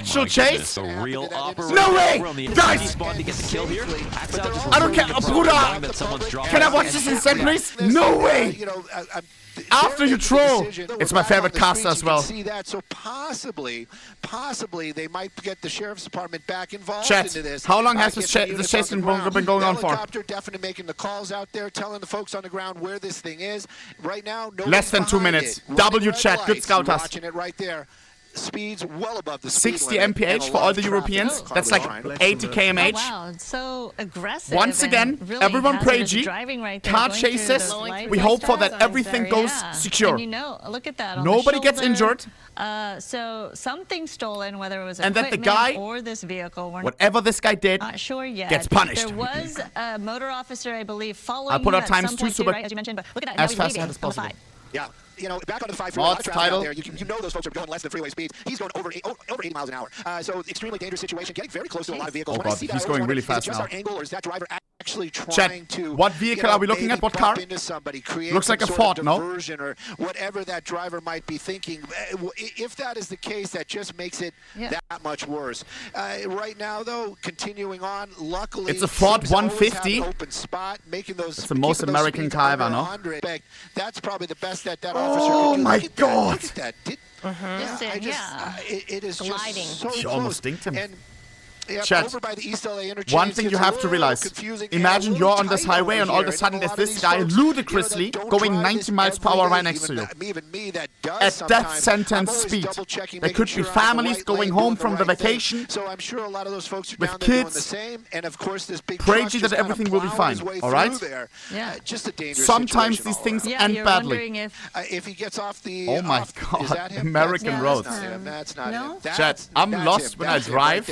actual chase? A real No way! Guys! I don't care. Bruder! Can I watch this instead, please? No way! After you troll, it's my favorite caster as well. See that, so possibly they might get the sheriff's department back involved Chat, into this. how long has this chase been going on for? Helicopter definitely making the calls out there, telling the folks on the ground where this thing is. Right now, less than 2 minutes. W chat, good scout us. Watching it right there. Speeds well above the 60 mph for all the Europeans. That's like 80 kmh. Oh, wow, it's so aggressive. Once again, really everyone pray G. Right Car chases. We hope for that everything goes secure. And you know, look at that. On Nobody the gets injured. So something stolen, whether it was and equipment that the guy, or this vehicle, we're whatever this guy did, not sure yet. Gets punished. There was a motor officer, I believe, following I'll put him up at some times point two, too, right, as you mentioned. But look at that. as now he's fast leaving as on the possible. side. Yeah. You know, back on the 5 freeway, Mods title. there, you know those folks are going less than freeway speeds. He's going over 80 miles an hour. So extremely dangerous situation, getting very close to a lot of vehicles. Oh god, he's going really fast now. Is it just our angle, or is that driver actually trying Chat, to what vehicle are we looking at? What car? Somebody, looks like a Ford, no? Or whatever that driver might be thinking. If that is the case, that just makes it that much worse. Right now, though, continuing on, luckily, it's a Ford 150. Open spot, making those. It's the most American car ever, no? That's probably the best that officer Oh could do. my god! Look at that. It is gliding. just so She close. almost dinked him. And, Chat, over by the East LA interchange, one thing you have to realize, imagine you're on this highway and all of a sudden there's this guy ludicrously going 90 miles per hour right next to you. At death sentence speed. There could be families going home from the vacation with kids. Pray G that everything will be fine, alright? Sometimes these things end badly. If he gets off the... Oh my god, American roads. That's not him. Chat, I'm lost when I drive.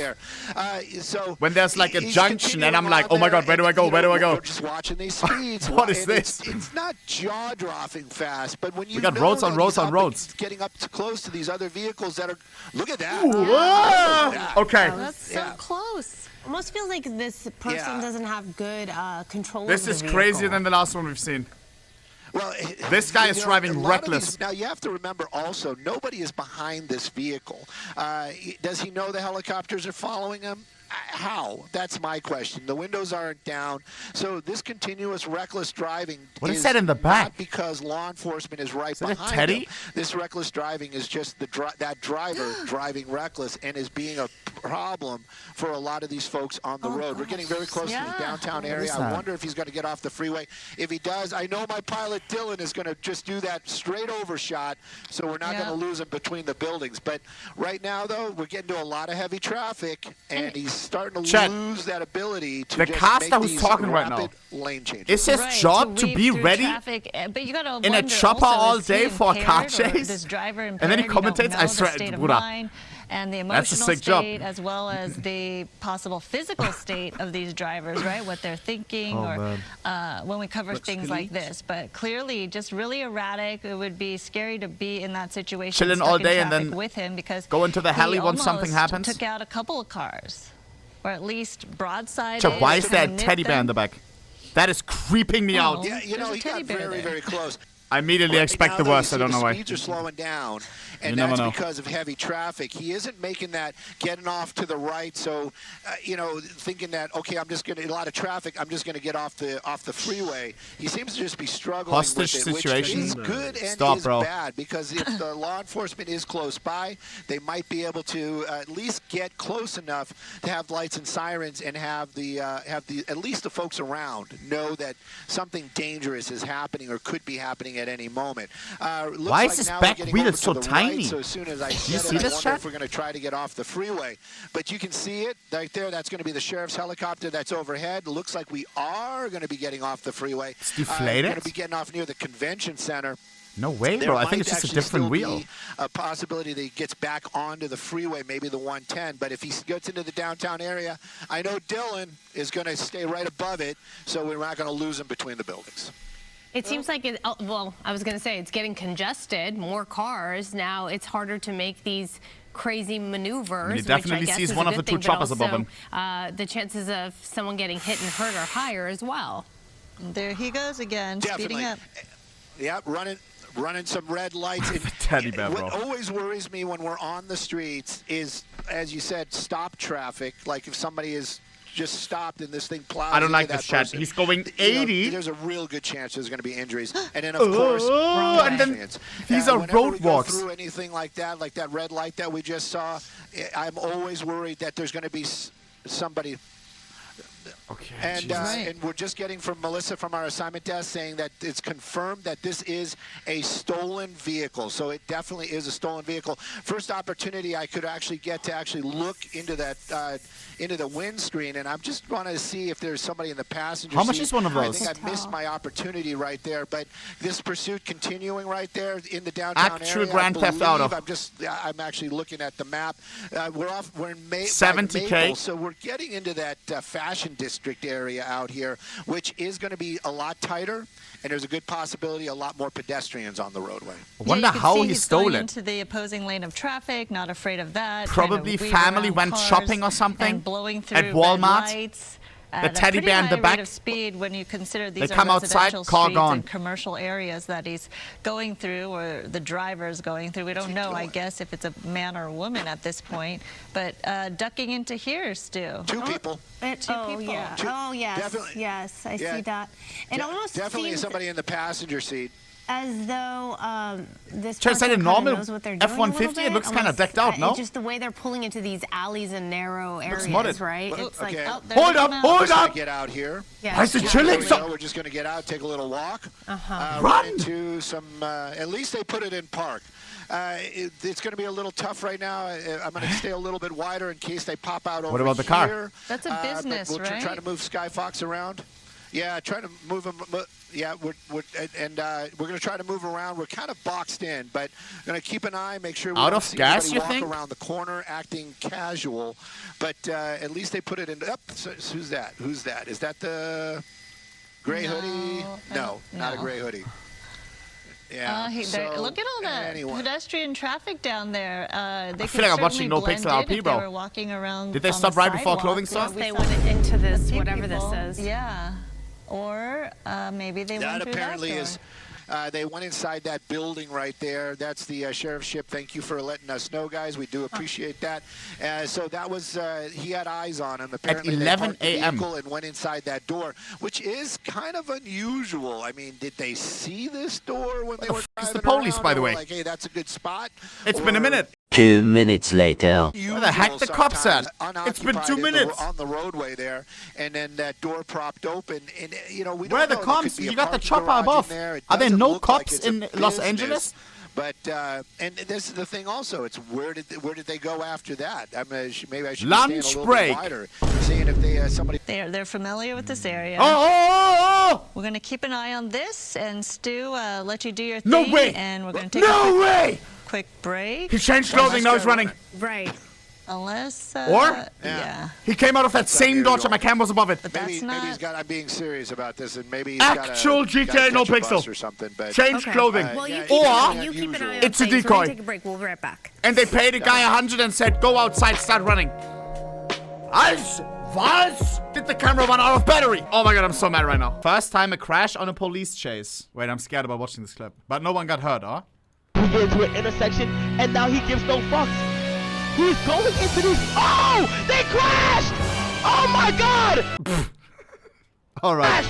When there's like a junction and I'm like, oh my god, where do I go? Where do I go? Just watching these speeds. What is this? It's not jaw-dropping fast, but when you we got roads on roads on roads. Getting up close to these other vehicles that are... Look at that. Ooh, okay. Oh, that's so close. Almost feels like this person doesn't have good control This over is the crazier vehicle. than the last one we've seen. Well, this guy is driving reckless. Now, you have to remember also, nobody is behind this vehicle. Does he know the helicopters are following him? How? That's my question. The windows aren't down. So this continuous reckless driving is that in the back? Not because law enforcement is right behind Teddy? him. This reckless driving is just that driver driving reckless and is being a problem for a lot of these folks on the road. We're getting very close to the downtown area. I wonder if he's going to get off the freeway. If he does, I know my pilot Dylan is going to just do that straight over shot, so we're not going to lose him between the buildings. But right now, though, we're getting to a lot of heavy traffic, and he's starting to lose that ability to the just caster make who's these talking right rapid now. lane changes. It's his job to be ready but you gotta in a chopper all day for a car chase. This driver and then he commentates, I swear, Bruder. And the That's a emotional sick job. state, as well as the possible physical state of these drivers, right? What they're thinking, when we cover things like this. But clearly, just really erratic. It would be scary to be in that situation, chilling all day and then with him, because go into the heli when something happens. Took out a couple of cars, or at least broadside. So why is there a teddy bear in the back? That is creeping me out. Yeah, you know, he got very, very close. I immediately expect the worst. I don't know why. Speeds are slowing down, and that's because of heavy traffic. He isn't making that getting off to the right, so you know, thinking that okay, I'm just going to a lot of traffic. I'm just going to get off the freeway. He seems to just be struggling Hostage with it, situation. which is good and is bad, because if the law enforcement is close by, they might be able to at least get close enough to have lights and sirens and have the at least the folks around know that something dangerous is happening or could be happening at any moment. Why is this back wheel so tiny? So as soon as I Do you see this shot? if we're going to try to get off the freeway. But you can see it right there. That's going to be the sheriff's helicopter that's overhead. It looks like we are going to be getting off the freeway. It's deflated? We're going to be getting off near the convention center. No way, bro. I think it's just a different wheel. A possibility that he gets back onto the freeway, maybe the 110. But if he gets into the downtown area, I know Dylan is going to stay right above it, so we're not going to lose him between the buildings. It seems like, well, I was going to say it's getting congested, more cars. Now it's harder to make these crazy maneuvers. He definitely sees one of the two choppers above him. The chances of someone getting hit and hurt are higher as well. There he goes again, speeding up. Yeah, running some red lights. Teddy bear, bro. What always worries me when we're on the streets is as you said, stop traffic. Like if somebody is just stopped and this thing plows. I don't like this chat. He's going 80. There's a real good chance there's going to be injuries. And then, of course, and then these are roadwalks. Through anything like that red light that we just saw, I'm always worried that there's going to be somebody. Okay, and we're just getting from Melissa from our assignment desk saying that it's confirmed that this is a stolen vehicle. So it definitely is a stolen vehicle. First opportunity I could actually get to actually look into that into the windscreen, and I'm just wanting to see if there's somebody in the passenger seat. How much is one of those? I think I missed my opportunity right there, but this pursuit continuing right there in the downtown Actual area. Grand Theft Auto. I'm actually looking at the map. We're in 70K. Maple, so we're getting into that fashion district area out here, which is going to be a lot tighter, and there's a good possibility a lot more pedestrians on the roadway. I wonder how he stole going it. Into the opposing lane of traffic, not afraid of that. Probably family went shopping or something and blowing through at Walmart. red lights. The teddy bear in the back. Rate of speed when you consider these they come are outside, residential car streets gone. and commercial areas that he's going through, or the driver's going through. We don't know, I guess, if it's a man or a woman at this point. But ducking into here, Stu. Two people. Two people. Yeah. Oh, yes. Definitely. Yes, I see that. It almost definitely seems somebody in the passenger seat. as though this Try to say person the normal knows what they're doing F-150, it looks kind of decked out, no? Just the way they're pulling into these alleys and narrow Looks areas, modded. right? It's like, oh, hold up! Get out here. Yeah. Why is it chilling? We're just going to get out, take a little walk. Run! Run into some, at least they put it in park. It's going to be a little tough right now. I'm going to stay a little bit wider in case they pop out over here. What about the car? That's a business, we'll right? try to move Skyfox around. Yeah, try to move him. Yeah, we're going to try to move around. We're kind of boxed in, but going to keep an eye, make sure we out don't of see gas. You walk think? around the corner, acting casual. But at least they put it in. So who's that? Who's that? Is that the gray hoodie? No, not a gray hoodie. Yeah. Look at all the pedestrian traffic down there. They I feel like I'm watching No Pixel RP, bro. They were walking around. Did they stop right before clothing store? They went into this, whatever this is. Yeah. Or maybe they went through apparently that door. is. They went inside that building right there. That's the sheriff's ship. Thank you for letting us know, guys. We do appreciate that. So that was, he had eyes on him. Apparently at 11 a.m. and went inside that door, which is kind of unusual. I mean, did they see this door when they were driving the police, around? by the way. Like, hey, that's a good spot. It's been a minute. 2 minutes later. Where the heck the cops at? It's been 2 minutes. On the roadway there, and then that door propped open, and we don't Where are the know. cops? You got the chopper above. Are there no cops in Los Angeles? But and this is the thing also. It's where did they go after that? I mean, maybe I should lunch stand a little break. bit wider, seeing if they somebody. They're familiar with this area. Oh! We're gonna keep an eye on this, and Stu, let you do your thing. No way! And we're gonna take a quick break. He changed clothing. Now he's running. Right. Unless. Yeah. He came out of that same door. My cam was above it. But Maybe that's he's got. I'm being serious about this, and maybe he's actual GTA No Pixel or something. But change clothing. Well, you keep an eye on it's a things. decoy. We're gonna take a break. We'll be right back. And they paid a guy 100 and said, "Go outside, start running." Was? Did the camera run out of battery? Oh my god, I'm so mad right now. First time a crash on a police chase. Wait, I'm scared about watching this clip. But no one got hurt, huh? He get into an intersection, and now he gives no fucks. He's going into these. Oh! They crashed! Oh my god! Alright.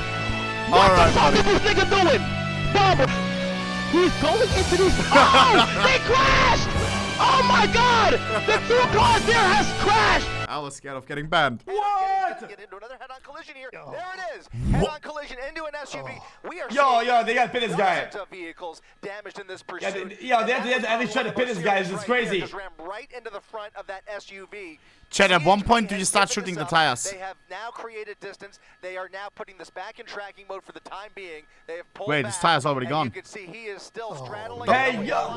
What the fuck is this nigga doing? Barbara! He's going into these. Oh! They crashed! Oh my god! The two cars there has crashed! I was scared of getting banned. What? Get into another head-on collision here. There it is. Head-on collision into an SUV. We are Yo, they got to pin this guy. of vehicles damaged in this pursuit. Yeah, they had to try to pin this guy. It's crazy. Just ran right into the front of that SUV. Chat, at one point do you start shooting the tires? They have now created distance. They are now putting this back in tracking mode for the time being. They have pulled Wait, back, his tire's already gone. You can see he is still straddling. Hey, yo!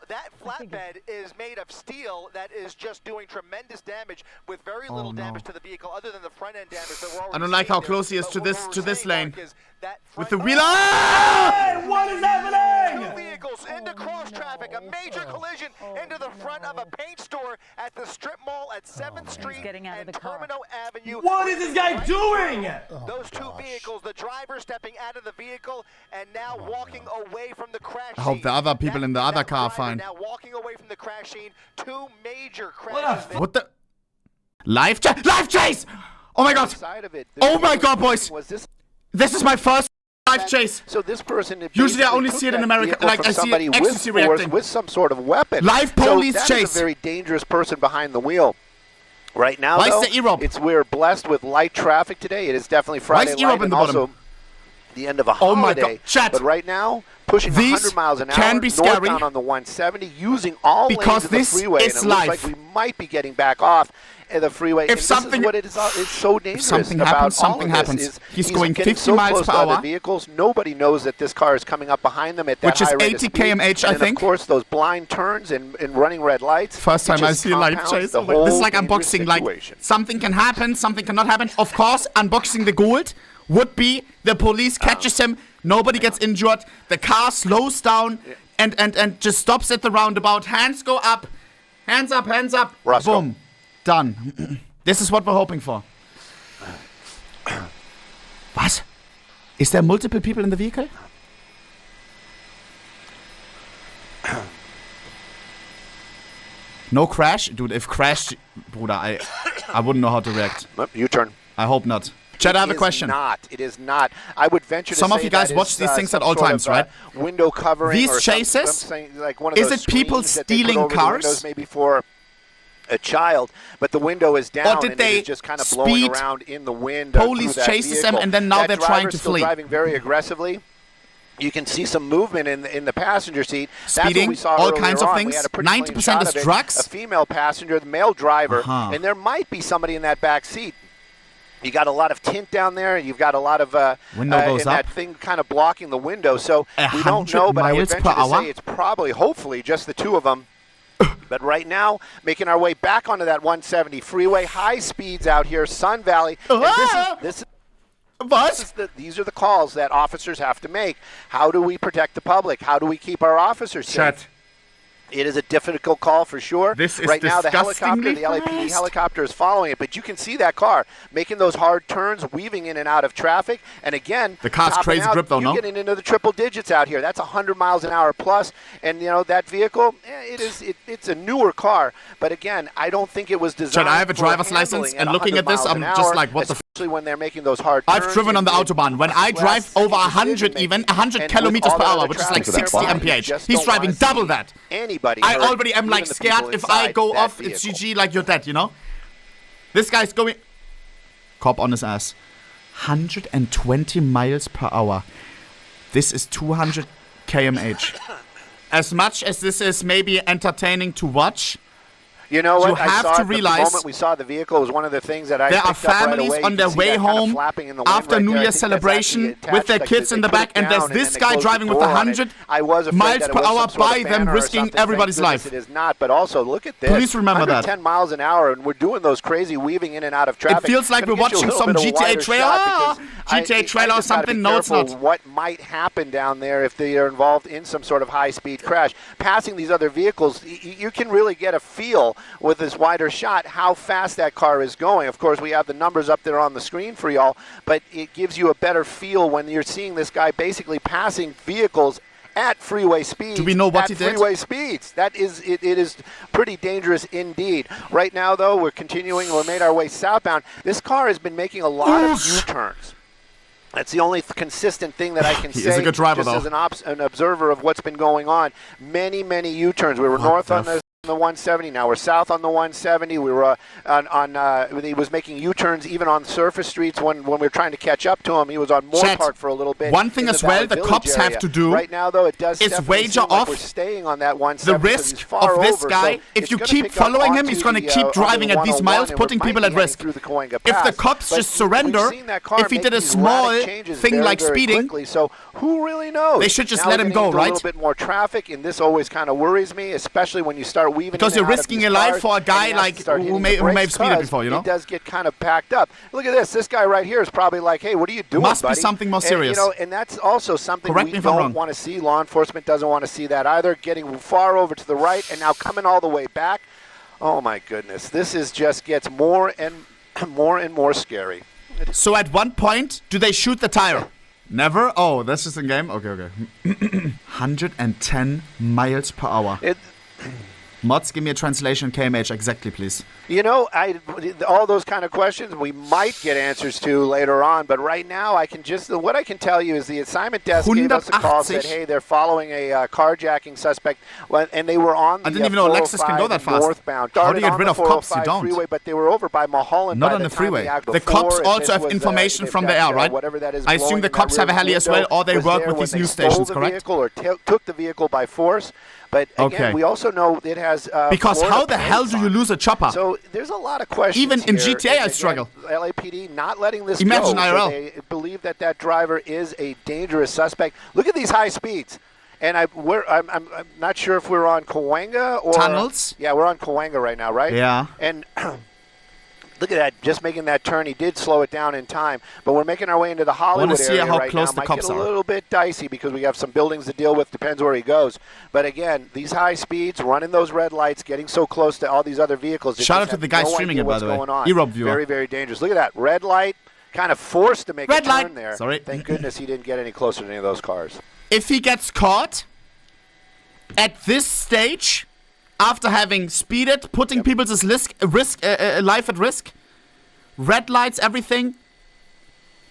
That flatbed is made of steel that is just doing tremendous damage with very little damage to the vehicle other than the front end damage that we're already I don't like how seeing close he there. is to But what this we're lane. saying, Mark, is that With front- the wheel. Hey, what is happening? Two vehicles into cross traffic, a major collision into the front of a paint store at the strip mall at 7th Street and Termino Avenue. What is this guy doing? Those two vehicles, the driver stepping out of the vehicle and now walking away from the crash. I hope the other people in the other car find. Now walking away from the crash scene, 2 major What crashes. What the? Live chase! Oh my god! Oh my god, boys! This is my first live chase. So this person Usually I only see it in America, like I see ecstasy reacting. With some sort of weapon. Live police so that chase. Is a very dangerous person behind the wheel. Right now, Why though, is the E-Rob? we're blessed with light traffic today. It is definitely Friday E-Rob light in the and bottom? also the end of a Oh my holiday. god, chat. But right now, pushing These 100 miles an hour can be scary northbound on the 170, using all because lanes of the this freeway, is and it live. looks like we might be getting back off the freeway. If and something- this is what it is, it's so dangerous. something about happens, all something of this happens. is He's going getting 50 so miles close per to other hour. vehicles. Nobody knows that this car is coming up behind them at that Which is high rate 80 of speed. km/h, I and think. Of course, those blind turns and running red lights. First it time I just see a live compounds chase. the This is whole like dangerous unboxing. Like situation. something can happen, something cannot happen. Of course, unboxing the gold would be the police catches him. Nobody gets injured. The car slows down and just stops at the roundabout. Hands go up. Hands up. Hands up. Roscoe. Boom. Done. This is what we're hoping for. Was? Is there multiple people in the vehicle? No crash? Dude, if crashed, Bruder, I wouldn't know how to react. U-turn. I hope not. Chad, I have a question. It is not. I would venture to Some say of you guys that watch is, these things some at all sort times, of, right? Window covering. These or something. chases, I'm saying, like one of is those it people screens that they put stealing over the cars? windows maybe for a child, but the window is down Or did and they it is just kind of blowing speed? around in the wind. Police through that chases them, vehicle. and then now That they're trying driver's to still flee. driving very aggressively. You can see some movement in the passenger seat. That's what Speeding, we saw all earlier kinds of on. things. We had a pretty clean 90% shot is of it. drugs. A female passenger, the male driver, Uh-huh. and there might be somebody in that back seat. You got a lot of tint down there. You've got a lot of Window goes and up. that thing kind of blocking the window. So we don't 100 know, but I would miles venture per to hour? say it's probably, hopefully, just the two of them. But right now, making our way back onto that 170 freeway, high speeds out here, Sun Valley. And these are the calls that officers have to make. How do we protect the public? How do we keep our officers safe? Chat. It is a difficult call for sure. This is right now, the helicopter, disgustingly the LAPD fast. helicopter is following it, but you can see that car making those hard turns, weaving in and out of traffic, and again, The car's topping crazy out, grip though, you're no? getting into the triple digits out here. That's 100 miles an hour plus, and you know that vehicle, it's a newer car, but again, I don't think it was designed. Chad, I have a for driver's handling license, at and looking 100 at this, miles I'm an just hour, like, what the f? especially when they're making those hard turns. I've driven on the Autobahn. When I drive over 100 even, 100 kilometers per hour, which is like 60 mph. He's driving double that. Anybody I hurt, already am even like the scared people if I inside go that off, it's vehicle. GG, like you're dead, you know? This guy's going... Cop on his ass. 120 miles per hour. This is 200 km/h. As much as this is maybe entertaining to watch, You know what? You I have saw to it, realize the moment we saw the vehicle was one of the things that I there are picked up right families away. on You their can see way that kind of home flapping in the wind after right New there. I Year's think that's celebration actually with their attached, kids like, in the they put back, it and there's down this then they guy close driving the with door on it. 100 I was afraid miles that it per was some hour sort of by them, banner or risking something. everybody's Thank goodness life. It is not, but also look at this. Please remember that. 110 miles an hour, and we're doing those crazy weaving in and out of traffic. It feels like Gonna we're get you a watching little some bit of a GTA wider trailer. shot because GTA trailer or just gotta be something. No, it's careful not. what might happen down there if they are involved in some sort of high-speed crash. Passing these other vehicles, you can really get a feel with this wider shot how fast that car is going. Of course, we have the numbers up there on the screen for y'all, but it gives you a better feel when you're seeing this guy basically passing vehicles at freeway speeds. Do we know what he did? Freeway speeds. That is, it is pretty dangerous indeed. Right now, though, we're continuing. We're made our way southbound. This car has been making a lot of U-turns. That's the only consistent thing that I can say. He's a good driver, just though. as an observer of what's been going on. Many, many U-turns. We were north on the 170. Now we're south on the 170. We were he was making U-turns even on surface streets when we were trying to catch up to him. He was on Moorpark for a little bit. One thing in the as well Valley the Village cops area. have to do right now, though, it does is definitely wager seem like off we're staying on that the 170 because he's risk far of this over, guy. so If it's you gonna keep pick up following him, onto he's going to the, keep driving at these 101, miles, and putting we people might at be heading risk. through the Cahuenga If the Pass. cops But just surrender, we've seen that car if he make did a these small erratic changes thing very, like very speeding, quickly. So who really knows? they should just Now let we're him getting go, into right? A little bit more traffic, and this always kind of worries me, especially when you start weaving. Because in and you're out of risking these your life cars, for a and guy you have like to start who hitting may the have brakes speeded 'cause before, you know? It does get kind of packed up. Look at this. This guy right here is probably like, "Hey, what are you doing, Must be buddy?" something more And, serious. you know, and that's also something Correct we me if I'm wrong. don't want to see. Law enforcement doesn't want to see that either. Getting far over to the right and now coming all the way back. Oh my goodness, this is just gets more and more scary. So at one point, do they shoot the tire? Never? Oh, that's just in game? Okay, okay. 110 miles per hour. Mods, give me a translation KMH exactly, please. You know, all those kind of questions we might get answers to later on, but right now what I can tell you is the assignment desk gave us a call, said, hey, they're following a carjacking suspect, and they were on the I didn't even know Lexus can go that fast. Northbound. How do you get rid of cops? You don't. Freeway, but they were over by Mulholland. Not on the freeway. The cops also have information from the air, right? I assume the cops have a heli as well, or they work with these news stations, correct? Or took the vehicle by force. But again, we also know it has. Because how the hell do you lose a chopper? So there's a lot of questions. Even in here. GTA, I struggle. LAPD not letting this Imagine go. IRL. They believe that driver is a dangerous suspect. Look at these high speeds. And I'm not sure if we're on Cahuenga or tunnels. Yeah, we're on Cahuenga right now, right? Yeah. And look at that, just making that turn. He did slow it down in time, but we're making our way into the Hollywood area how right close now. the Might cops get a are. little bit dicey because we have some buildings to deal with. Depends where he goes. But again, these high speeds, running those red lights, getting so close to all these other vehicles. Shout out to the guy streaming it, by the way. E-Rob viewer. Very, very dangerous. Look at that red light, kind of forced to make a turn there. Sorry. Thank goodness he didn't get any closer to any of those cars. If he gets caught at this stage, after having speeded, putting people's life at risk. Red lights, everything.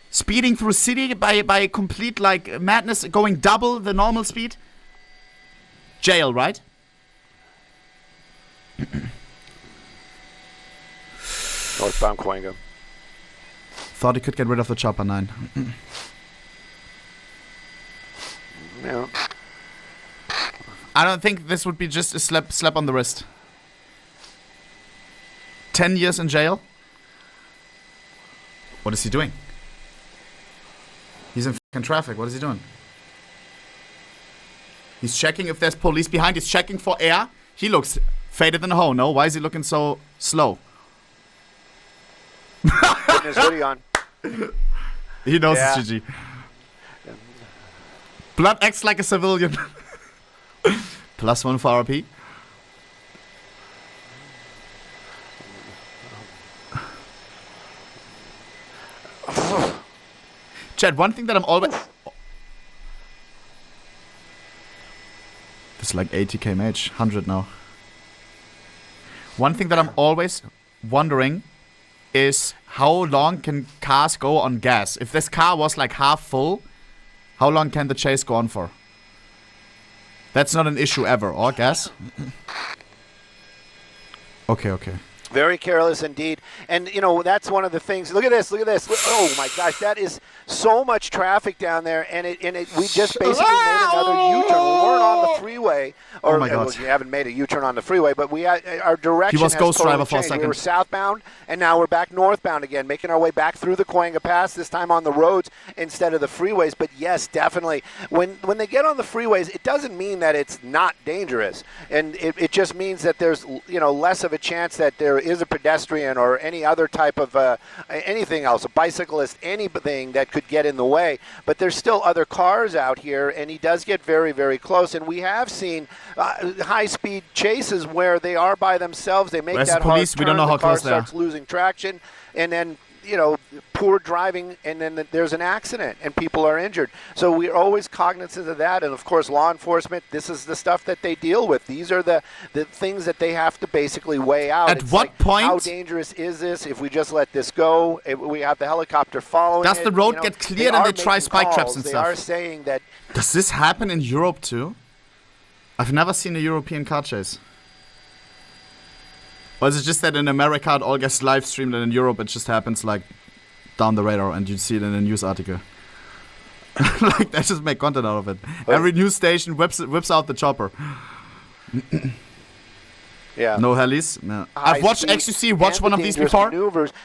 Speeding through city by complete like madness, going double the normal speed. Jail, right? Northbound Cahuenga. Thought he could get rid of the chopper 9. Yeah. I don't think this would be just a slap on the wrist. 10 years in jail? What is he doing? He's in fucking traffic. What is he doing? He's checking if there's police behind. He's checking for air. He looks faded in a hole. No? Why is he looking so slow? Goodness, what are you on? He knows it's GG. Blood acts like a civilian. +1 for RP. Chad, one thing that I'm always... It's like 80 kmh, 100 now. One thing that I'm always wondering is how long can cars go on gas? If this car was like half full, how long can the chase go on for? That's not an issue ever, or gas? Okay, okay. Very careless indeed. And, you know, that's one of the things. Look at this. Look at this. Oh, my gosh. That is so much traffic down there. And we just basically made another U-turn. We weren't on the freeway. Or, oh, my God. We haven't made a U-turn on the freeway, but our direction he was has ghost totally driver for a changed. second. We were southbound, and now we're back northbound again, making our way back through the Cahuenga Pass, this time on the roads instead of the freeways. But, yes, definitely. When they get on the freeways, it doesn't mean that it's not dangerous. And it just means that there's, you know, less of a chance that there is a pedestrian or any other type of anything else, a bicyclist, anything that could get in the way. But there's still other cars out here, and he does get very, very close. And we have seen high-speed chases where they are by themselves. They make that hard turn. We don't know how close they are. The car starts losing traction, and then, you know, poor driving, and then there's an accident, and people are injured. So we're always cognizant of that. And, of course, law enforcement, this is the stuff that they deal with. These are the things that they have to basically weigh out. At what point? How dangerous is this if we just let this go? If we have the helicopter following Does the road get cleared and they try spike traps and stuff? They are saying that... Does this happen in Europe too? I've never seen a European car chase. Or is it just that in America it all gets live streamed and in Europe it just happens like down the radar and you see it in a news article? Like, they just make content out of it. Every news station whips out the chopper. Yeah. No helis? No. I've watched XUC watch one of these before,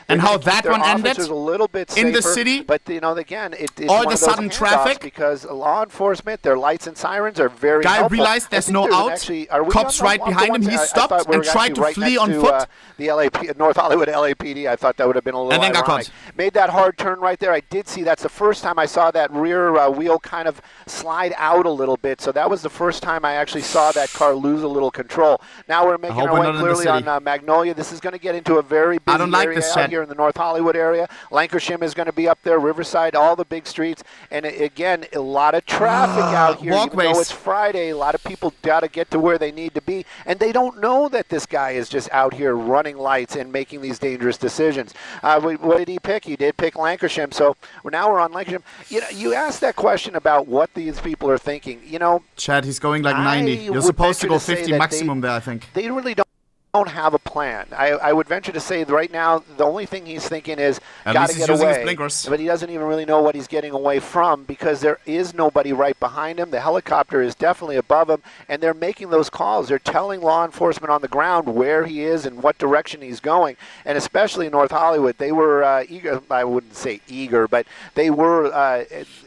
and how that one ended a little bit safer, in the city. But, you know, again, it's all one the of sudden those traffic. Because law enforcement, their lights and sirens are very Guy helpful. realized there's no out. Cops right behind him. He stopped and tried to flee on foot. The North Hollywood LAPD. I thought that would have been a little and then ironic. got caught. Made that hard turn right there. I did see that's the first time I saw that rear wheel kind of slide out a little bit. So that was the first time I actually saw that car lose a little control. Now we're making making our way clearly on Magnolia. This is going to get into a very busy area out here in the North Hollywood area. Lancashire is going to be up there, Riverside, all the big streets. And again, a lot of traffic out here. Walkways. Even though it's Friday, a lot of people got to get to where they need to be. And they don't know that this guy is just out here running lights and making these dangerous decisions. What did he pick? He did pick Lancashire. So now we're on Lancashire. You know, you asked that question about what these people are thinking. You know, Chad, he's going like 90. You're supposed to go 50 maximum there, I think. They really don't have a plan. I would venture to say that right now the only thing he's thinking is got to get away. But he doesn't even really know what he's getting away from because there is nobody right behind him. The helicopter is definitely above him, and they're making those calls. They're telling law enforcement on the ground where he is and what direction he's going. And especially in North Hollywood, they were eager. I wouldn't say eager, but they were advised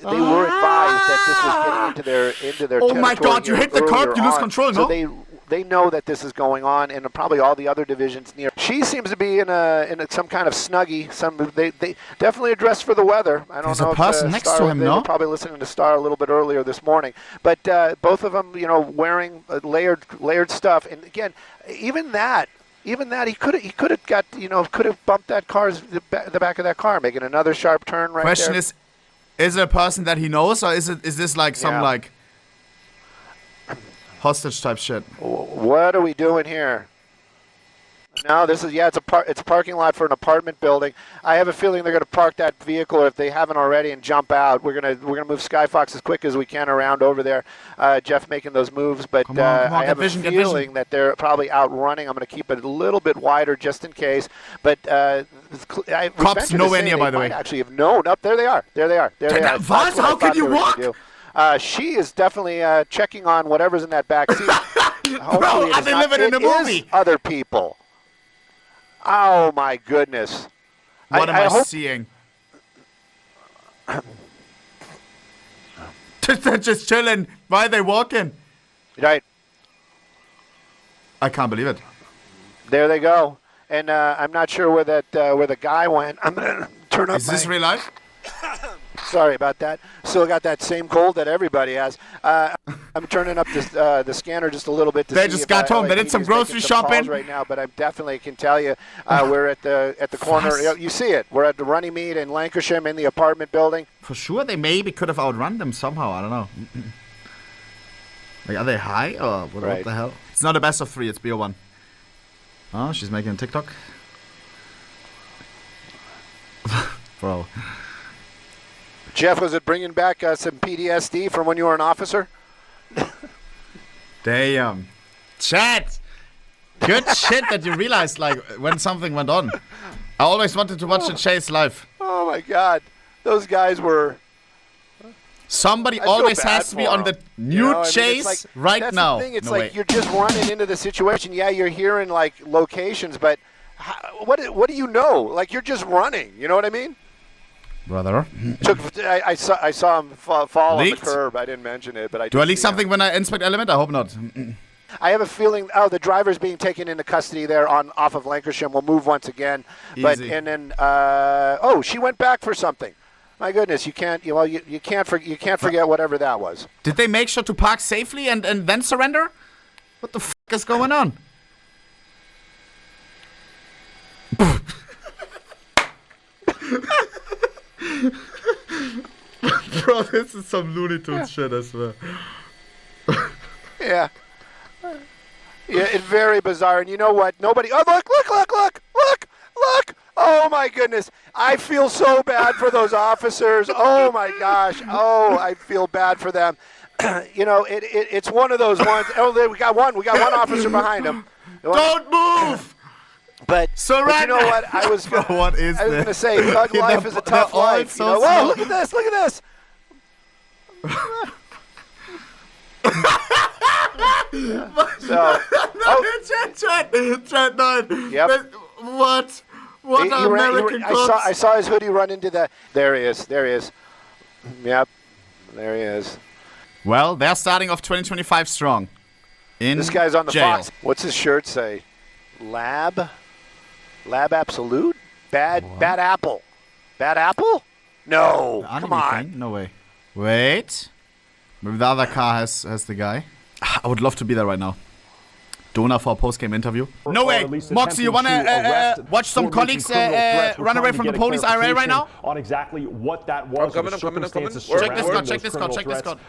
that this was getting into their Oh my God! You hit the curb, you lose control. So no. They know that this is going on, and probably all the other divisions near. She seems to be in some kind of snuggie. They definitely dressed for the weather. I don't know. There's a person next to him, They were probably listening to Star a little bit earlier this morning, but both of them, you know, wearing layered stuff. And again, even that, he could have got, you know, could have bumped that the back of that car, making another sharp turn right Question there. is it a person that he knows, or is this like some like hostage type shit? What are we doing here? No, this is it's a parking lot for an apartment building. I have a feeling they're going to park that vehicle, if they haven't already, and jump out. We're gonna move Skyfox as quick as we can around over there. Jeff making those moves, but come on, I have a feeling that they're probably out running. I'm going to keep it a little bit wider just in case. But cops nowhere near, by the way. Actually, have known. Up there they are. There they are. What? How can you walk? She is definitely checking on whatever's in that back seat. Bro, I've been living in a movie. Other people. Oh my goodness! What am I seeing? They're just chilling. Why are they walking? Right. I can't believe it. There they go. And I'm not sure where the guy went. I'm gonna turn up. Is this real life? Sorry about that. Still got that same cold that everybody has. I'm turning up the scanner just a little bit. They just got home. They did some grocery shopping right now, but I definitely can tell you we're at the corner. You see it. We're at the Runnymede in Lancashire in the apartment building. For sure, they maybe could have outrun them somehow. I don't know. Like, are they high or what the hell? It's not a best of 3. It's BO1. Oh, she's making a TikTok. Bro. Jeff, was it bringing back some PTSD from when you were an officer? Damn. Chat! Good shit that you realized, like, when something went on. I always wanted to watch the chase live. Oh, my God. Those guys were... Somebody always has to be on the new chase right now. That's the thing. It's like you're just running into the situation. Yeah, you're hearing, like, locations, but what do you know? Like, you're just running. You know what I mean? Brother. I saw him fall on the curb. I didn't mention it, but do I leak something when I inspect element? I hope not. I have a feeling. Oh, the driver's being taken into custody there off of Lancashire. We'll move once again. Easy. And then she went back for something. My goodness, you can't forget whatever that was. Did they make sure to park safely and then surrender? What the f is going on? Bro, this is some Looney Tunes shit, I swear. Yeah, it's very bizarre. And you know what? Nobody... Oh, look! Oh, my goodness. I feel so bad for those officers. Oh, my gosh. Oh, I feel bad for them. You know, it's one of those ones... Oh, we got one officer behind him. Don't move! But you know what? I was going to say, thug life is a tough life. So you know? Whoa, look at this. Chat 9. Yep. What American cops? I saw his hoodie run into the... There he is. Yep. There he is. Well, they're starting off 2025 strong. This guy's on the jail. Fox. What's his shirt say? Lab Absolute? Bad apple. Bad apple? No. Come on. No way. Wait. Maybe the other car has the guy. I would love to be there right now. Donor for a post-game interview. No way. Moxie, you wanna watch some colleagues run away from the police IRA right now? On exactly what that was. I'm coming. Check this code.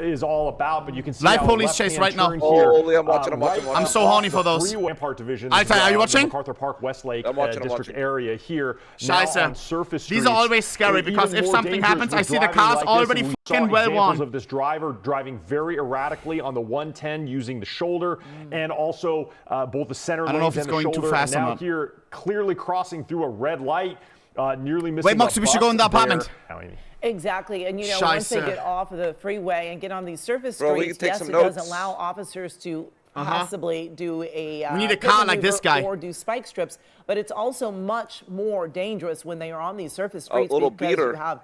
Is all about, but you can see live police chase right now. Holy, I'm watching. I'm so horny for those. Rampart Division. Alter, are you watching? MacArthur Park, Westlake I'm district area here. Scheiße. Surface These are always scary because if something happens, I see the cars already fucking well worn. Of this driver driving very erratically on the 110 using the shoulder and also both the center lanes and the shoulder. I don't know if it's going too fast or not. Now here, clearly crossing through a red light, nearly missing. Wait, Moxie, we should go in the apartment. Exactly, and you know, once they get off of the freeway and get on these surface streets, yes, it does allow officers to possibly do a we need a car like this guy or do spike strips, but it's also much more dangerous when they are on these surface streets because you have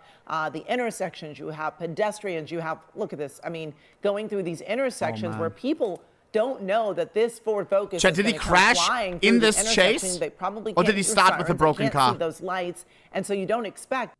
the intersections, you have pedestrians, you have, look at this, I mean, going through these intersections where people don't know that this Ford Focus did he crash in this chase? They probably or did he start with a broken car? See those lights, and so you don't expect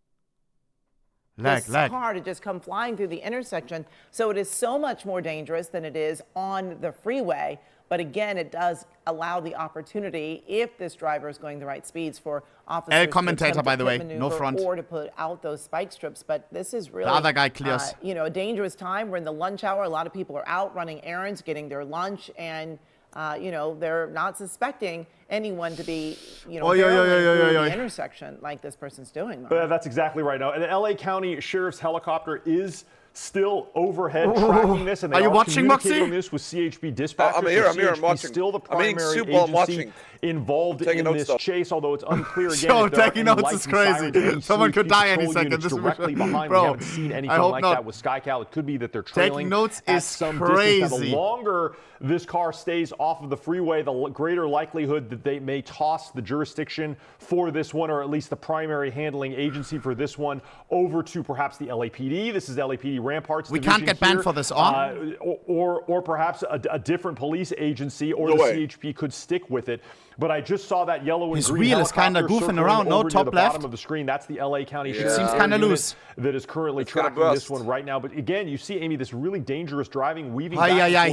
this car to just come flying through the intersection. So it is so much more dangerous than it is on the freeway. But again, it does allow the opportunity, if this driver is going the right speeds, for officers commentator, by the way, no front, or to put out those spike strips. But this is really the other guy clears. You know, a dangerous time. We're in the lunch hour. A lot of people are out running errands, getting their lunch, and you know, they're not suspecting anyone to be, you know, barreling the intersection like this person's doing. That's exactly right. Now, an LA County Sheriff's helicopter is still overhead tracking this, and they are watching, communicating this with CHP dispatchers. I'm here. I'm watching. Still the primary agency involved in this chase, although it's unclear again. Taking notes is crazy. Someone could die any second. This directly behind. We haven't seen anything like that with SkyCal. It could be that they're trailing. Taking notes is crazy. Now, the longer this car stays off of the freeway, the greater likelihood that they may toss the jurisdiction for this one, or at least the primary handling agency for this one, over to perhaps the LAPD. This is LAPD Rampart's division. We can't get banned for this, or perhaps a different police agency, or the CHP could stick with it. But I just saw that yellow and his green wheel is kind of goofing around. No, top the left. Bottom of the screen. That's the LA County. It seems kind of loose. That is currently tracking this one right now. But again, you see, Amy, this really dangerous driving, weaving.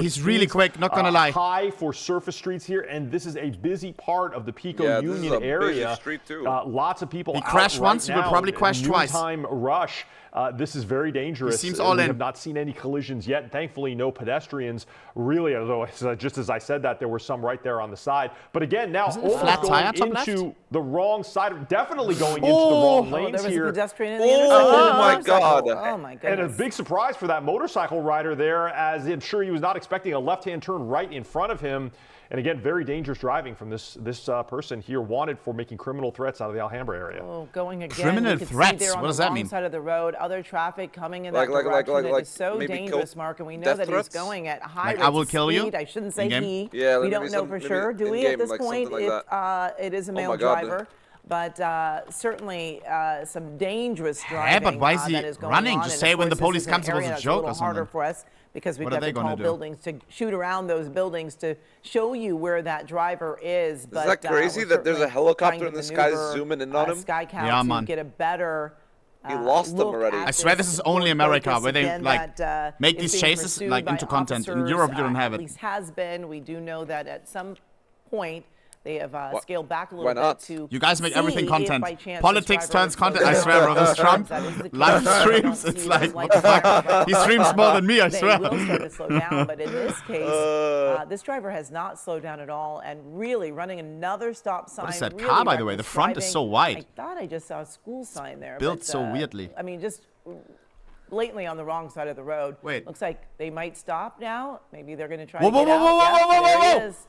He's really quick. Not gonna lie. High for surface streets here, and this is a busy part of the Pico Union area. Busy street too. Lots of people. He crashed once. He will probably crash twice. Time rush. This is very dangerous. He seems all in. We have not seen any collisions yet. Thankfully, no pedestrians. Really, although just as I said that, there were some right there on the side. But again, now flat tire top left? Into the wrong side. Definitely going into the wrong lanes there was here. A pedestrian in the intersection. Oh my God! Oh my goodness! And a big surprise for that motorcycle rider there, as I'm sure he was not expecting a left-hand turn right in front of him. And again, very dangerous driving from this person here, wanted for making criminal threats out of the Alhambra area. Oh, going again. Criminal threats? What does that mean? Side of the road, other traffic coming in that direction. It is so dangerous, Mark, and we know that he's going at high rates I will kill you. I shouldn't say he. Yeah, we don't know for sure. Do we at this point if it is a male driver? But certainly some dangerous driving. Yeah, but why is he running? Just say when the police comes, it was a joke or something. Harder for us because we've got the tall buildings to shoot around those buildings to show you where that driver is. Is that crazy that there's a helicopter in the sky zooming in on him? SkyCal to get a better. He lost them already. I swear this is only America where they make these chases into content. In Europe, you don't have it. At least has been. We do know that at some point they have scaled back a little bit to. You guys make everything content. Politics turns content. I swear, bro. This Trump live streams. It's like, what the fuck? He streams more than me, I swear. They will start to slow down, but in this case, this driver has not slowed down at all, and really running another stop sign. What is that car, by the way? The front is so wide. I thought I just saw a school sign there. Built so weirdly. I mean, just blatantly on the wrong side of the road. Wait. Looks like they might stop now. Maybe they're going to try to get out. There he is.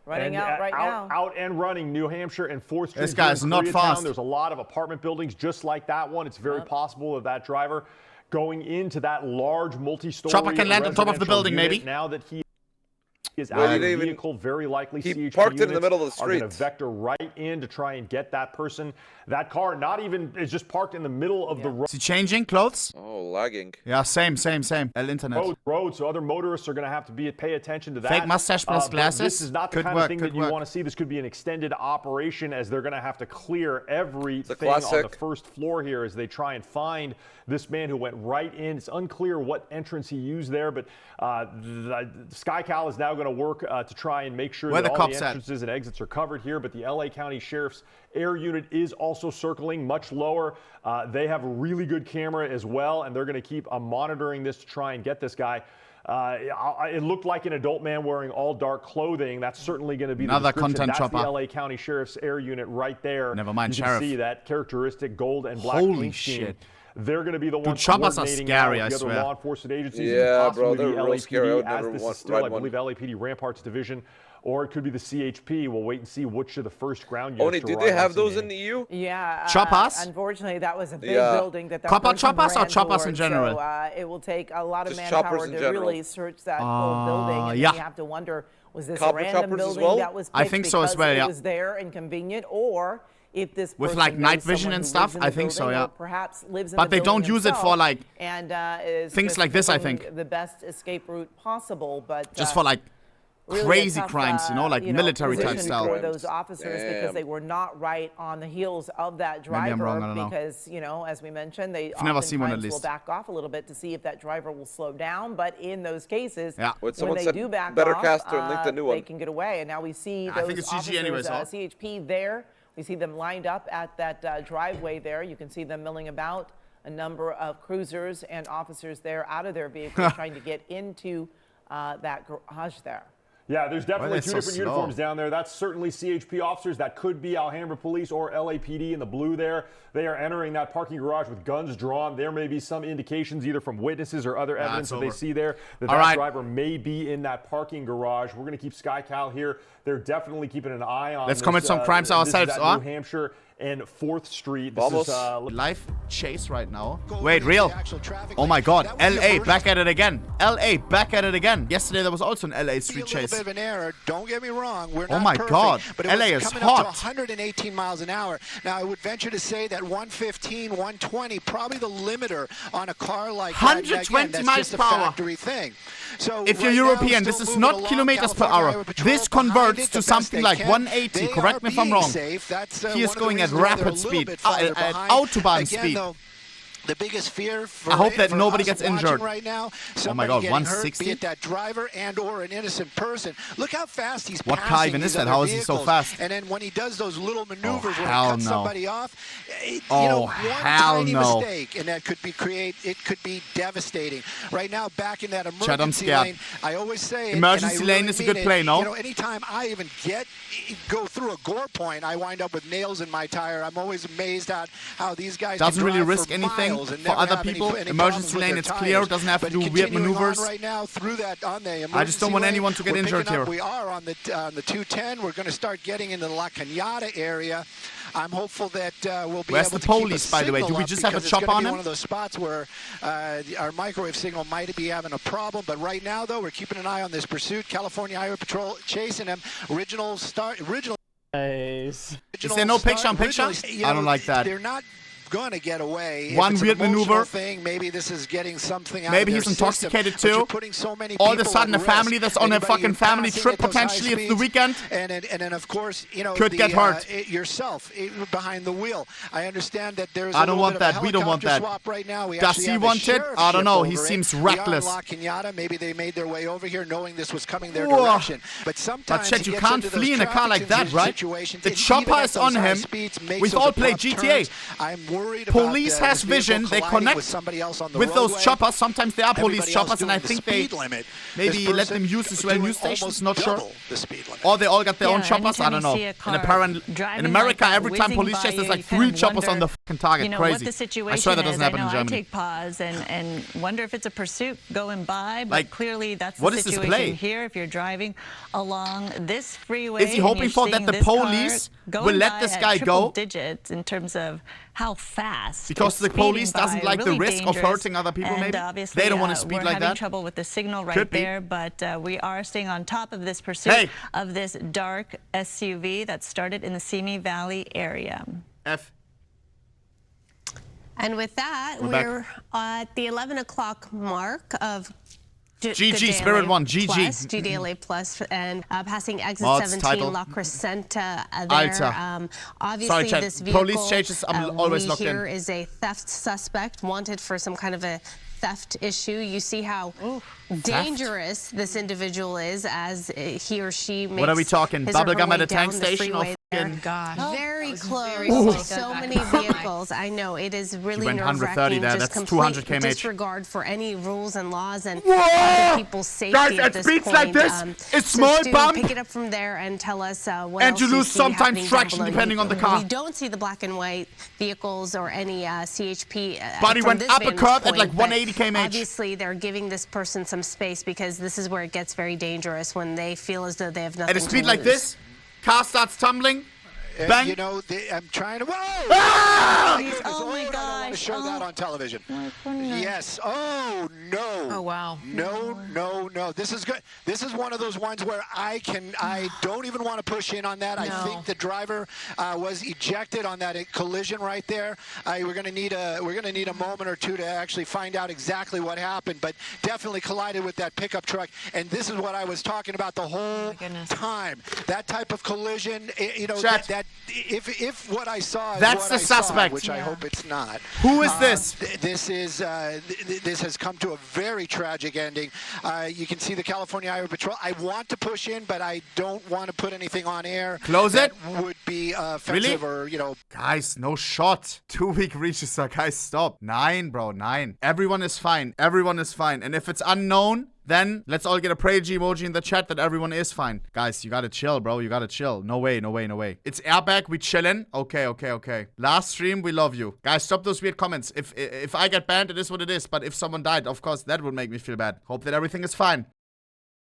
Running out right now. Out and running, New Hampshire and 4th Street. This guy's not fast. There's a lot of apartment buildings just like that one. It's very possible that driver going into that large multi-story Chopper can land on top of the building, maybe. Now that he is out of the vehicle, very likely he parked it in the middle of the street. Are going to vector right in to try and get that person. That car is just parked in the middle of the road. Is he changing clothes? Oh, lagging. Yeah, same. El internet. Road, so other motorists are going to have to pay attention to that. Fake mustache plus glasses. This is not the kind of thing that you want to see. This could be an extended operation, as they're going to have to clear everything on the first floor here as they try and find this man who went right in. It's unclear what entrance he used there, but SkyCal is now now going to work to try and make sure that all the entrances and exits are covered here. But the LA County Sheriff's Air Unit is also circling much lower. They have a really good camera as well, and they're going to keep monitoring this to try and get this guy. It looked like an adult man wearing all dark clothing. That's certainly going to be another content That's chopper. the LA County Sheriff's Air Unit right there. Never mind, you Sheriff. can see that characteristic gold and black Holy paint scheme. shit. They're going to be the ones choppers are coordinating scary, now I with the other swear. law enforcement agencies. Yeah, and bro, possibly they're the real scary. I would LAPD, as never this want is to still, ride I one. believe, LAPD Ramparts Division, or it could be the CHP. We'll wait and see which of the first ground units. Only, do they have those in the EU? Yeah. Choppers? Unfortunately, that was a big Yeah. building that Copper person choppers or ran choppers in towards, general? So it will take a lot of Just manpower choppers to in general. really search that whole building. And yeah. then you have to wonder, was this Copper a random choppers as building well? that was picked I think so as because well, it yeah. was there and convenient, or if this With, person like, knows night vision someone and who stuff? lives in I the think so, building, yeah. or perhaps lives in But the they don't building use it for, himself like, and is things just like this, I picking think. the best escape route possible, but Just for like really crazy a tough, crimes, you know, like military type position style. for those officers because they were not right on the heels of that driver. Maybe I'm wrong, I don't know. Because, you know, as we mentioned, they I've never seen one at oftentimes will least. back off a little bit to see if that driver will slow down. But in those cases, Yeah. Wait, when someone they said do back better off, caster and link the new they one. can get away. And now we see I those think it's GG officers, anyways, huh? CHP there. We see them lined up at that driveway there. You can see them milling about. A number of cruisers and officers there out of their vehicles trying to get into that garage there. Yeah, there's definitely two so different slow? uniforms down there. That's certainly CHP officers. That could be Alhambra Police or LAPD in the blue there. They are entering that parking garage with guns drawn. There may be some indications either from witnesses or other evidence that they see there that that driver may be in that parking garage. We're going to keep SkyCal here. They're definitely keeping an eye on Let's this, commit some crimes ourselves, This is at New Hampshire and 4th Street. This is, live chase right now. Wait, real? Oh my God, LA back at it again. LA back at it again. Yesterday there was also an LA street chase. A little bit of an error. Don't get me wrong. We're Oh not my perfect, God, but it LA was is coming hot. up to 118 miles an hour. Now I would venture to say that 115, 120, probably the limiter on a car like 120 that. miles That's just per a hour. factory thing. So If you're right now, European, still this is moving not along. kilometers per California hour. Highway Patrol This behind converts it to the best something they like can. 180. They Correct are me if I'm being wrong. safe. That's, He one is of the going at reasons why they're a rapid little speed, bit farther at behind. Autobahn Again, speed. though, the biggest fear for I hope that for nobody us gets watching injured. right now, Oh my somebody God, getting 160? hurt, be it that driver and or an innocent person. Look how fast he's What car passing even is these that? other How is he so vehicles. fast? And then when he does those little maneuvers where he hell cuts no. somebody off, you Oh, know, one hell tiny no. mistake and that could be devastating. Right now, back in that I'm emergency scared. lane, I always say it, Emergency and I lane really is a mean good it. play, no? You know, anytime I even go through a gore point, I wind up with nails in my tire. I'm always amazed at how these guys Doesn't can really drive risk for anything miles and for never other have any people. problems Emergency with lane, their it's tires. clear. Doesn't have to But do weird continuing on maneuvers. right now through that on the I just don't want emergency lane, anyone to get we're injured picking up- here. We are on the 210. We're going to start getting into the La Cañada area. I'm hopeful that we'll be Where's able the to keep police, a by the way? signal Do we up just have a because chop it's gonna on be him? one of those spots where our microwave signal might be having a problem. But right now, though, we're keeping an eye on this pursuit. California Highway Patrol chasing him. Original start. Nice. Is there no picture on picture? I don't like that. They're not going to get away. One If it's an weird emotional maneuver. thing, maybe this is getting something out Maybe of he's their system, intoxicated but you're too. putting so many All of a people sudden, at a family risk. that's on a Anybody fucking you're family passing trip at those high potentially if the speeds, weekend. and then of course, you know, Could get hurt. Yourself behind the wheel. I understand that there's. I don't want that. We don't want that. Swap right now. We Does actually he have want the it? sheriff's I don't ship know. over He it. seems We are in reckless. La Cañada. Maybe they made their way over here knowing this was coming their Whoa. direction. But sometimes But Chet, you can't flee in a car like that, right? The chopper is on him. We've all played GTA. I'm worried Police about has this vehicle vision. They colliding connect with somebody else on the with those roadway. choppers. Sometimes they are police Everybody else choppers, and I doing the think they speed limit. maybe This let them person use as well doing news stations. almost Not sure. double the speed limit. Or they all got their Yeah, own choppers. I anytime don't you know. see a car In driving America, like that, every time whizzing police by chase, there's you, like you kind 3 of choppers on wonder, the fucking target. you know, Crazy. what the situation I swear that is. doesn't happen I know in Germany. I take pause and wonder if it's a pursuit going by, but Like, clearly that's what the is this situation play? here. If you're driving along this freeway, Is he and hoping you're for that seeing the this car police going will let by this at guy triple go? digits in terms of how fast. Because it's the police speeding doesn't by, like the really risk of dangerous. hurting other people, And maybe? obviously, They don't want to speed we're like having that? trouble with the signal right Could be. there, but we are staying on top of this pursuit of this dark SUV that started in the Simi Valley area. And with that, we're at the 11 o'clock mark of GG, Spirit One, GG. GDLA Plus, and passing exit Mods, 17, title. La Crescenta Alter. Obviously, Sorry, this Chet. vehicle Police chases, I'm always locked in. here is a theft suspect wanted for some kind of a theft issue. You see how dangerous this individual is as he or she makes What are we talking? his or her Bubblegum way at a down tank the station? freeway there. Very close. So many vehicles. I know it is really went 130 nerve-wracking. there. Just That's complete 200 km/h. disregard for any rules and laws and Whoa! other people's safety Guys, at at this speeds point. like this, it's So small Stu, bump. pick it up from there and tell us what And else you lose see sometimes happening down traction below. depending on the car. We don't see the black and white vehicles or any CHP. Body from went this up a vantage curve at point, like but 180 km/h. Obviously, they're giving this person some space because this is where it gets very dangerous when they feel as though they have nothing At a speed to like lose. this, car starts tumbling. Bang. You know, I'm trying to. Whoa! Ah! Oh my I don't want to gosh. show that on television. Yes. Oh no. Oh wow. No. This is good. This is one of those ones where I don't even want to push in on that. I think the driver was ejected on that collision right there. We're gonna need a moment or two to actually find out exactly what happened, but definitely collided with that pickup truck. And this is what I was talking about the whole time. That type of collision, you know, that if what I saw is That's what the I saw, suspect. which I hope it's not. Who is this? This has come to a very tragic ending. You can see the California Highway Patrol. I want to push in, but I don't want to put anything on air. Close it. Would be offensive or, you know. Guys, no shot. 2-week register. Guys, stop. 9, bro. 9. Everyone is fine. Everyone is fine. And if it's unknown, then let's all get a prayer emoji in the chat that everyone is fine. Guys, you gotta chill, bro. You gotta chill. No way. It's airbag. We chillin'. Okay. Last stream, we love you. Guys, stop those weird comments. If I get banned, it is what it is. But if someone died, of course, that would make me feel bad. Hope that everything is fine.